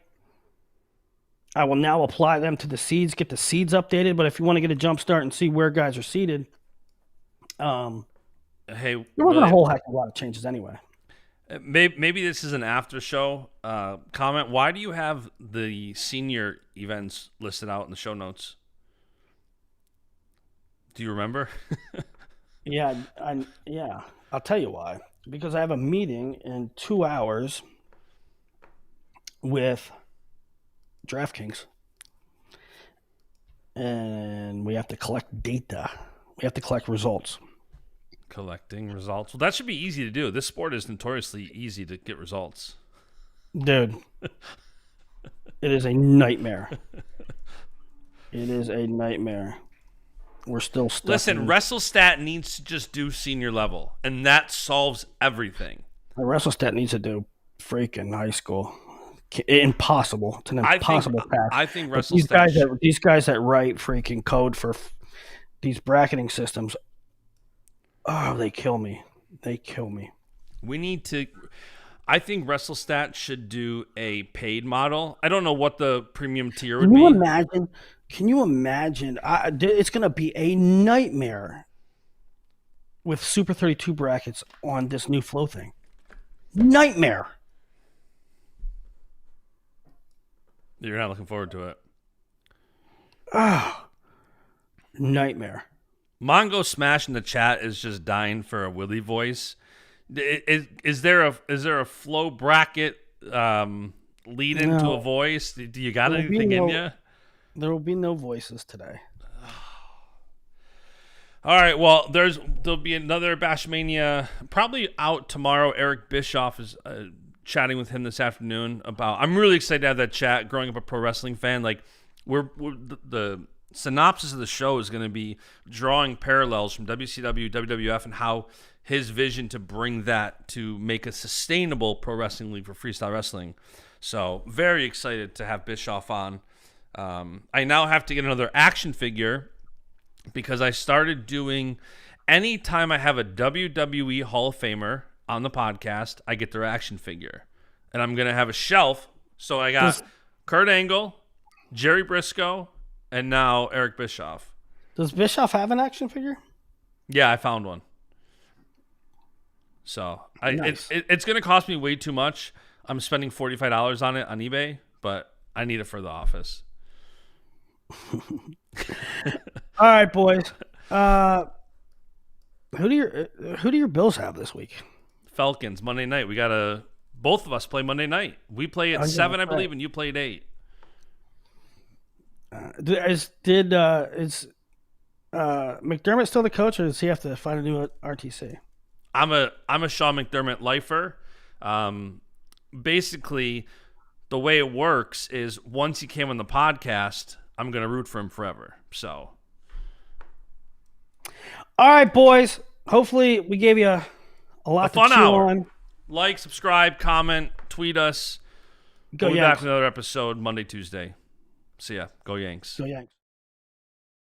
B: I will now apply them to the seeds, get the seeds updated. But if you want to get a jump start and see where guys are seated,
A: hey,
B: there wasn't a whole heck of a lot of changes anyway.
A: Maybe this is an after show comment. Why do you have the senior events listed out in the show notes? Do you remember?
B: Yeah, I'll tell you why. Because I have a meeting in 2 hours with DraftKings, and we have to collect data. We have to collect results.
A: Collecting results. Well, that should be easy to do. This sport is notoriously easy to get results.
B: Dude, it is a nightmare. It is a nightmare. We're still stuck.
A: Listen, WrestleStat needs to just do senior level, and that solves everything.
B: WrestleStat needs to do freaking high school. Impossible. It's an impossible task.
A: I think WrestleStat.
B: These guys that write freaking code for these bracketing systems, they kill me. They kill me.
A: We need to. I think WrestleStat should do a paid model. I don't know what the premium tier would be.
B: Can you imagine? It's going to be a nightmare with Super 32 brackets on this new flow thing. Nightmare.
A: You're not looking forward to it.
B: Nightmare.
A: Mongo Smash in the chat is just dying for a Willie voice. Is there a flow bracket lead into
B: No.
A: a voice? Do you got
B: There will be
A: anything in
B: no-
A: you?
B: There will be no voices today.
A: All right, well, there'll be another Baschamania probably out tomorrow. Eric Bischoff is chatting with him this afternoon about. I'm really excited to have that chat. Growing up a pro wrestling fan, like the synopsis of the show is going to be drawing parallels from WCW, WWF, and how his vision to bring that to make a sustainable pro wrestling league for freestyle wrestling. So very excited to have Bischoff on. I now have to get another action figure because I started doing anytime I have a WWE Hall of Famer on the podcast, I get their action figure. And I'm going to have a shelf. So I got Kurt Angle, Jerry Briscoe, and now Eric Bischoff.
B: Does Bischoff have an action figure?
A: Yeah, I found one. So
B: Nice.
A: it's going to cost me way too much. I'm spending $45 on it on eBay, but I need it for the office.
B: All right, boys. Who do your Bills have this week?
A: Falcons, Monday night. We got both of us play Monday night. We play at 7, I believe, and you play at 8.
B: Is McDermott still the coach, or does he have to find a new RTC?
A: I'm a Sean McDermott lifer. Basically, the way it works is once he came on the podcast, I'm going to root for him forever. So,
B: all right, boys. Hopefully, we gave you a lot
A: fun
B: to chew
A: hour.
B: on.
A: Like, subscribe, comment, tweet us.
B: Go
A: We'll be
B: Yanks.
A: back with another episode Monday, Tuesday. See ya. Go Yanks.
B: Go Yanks.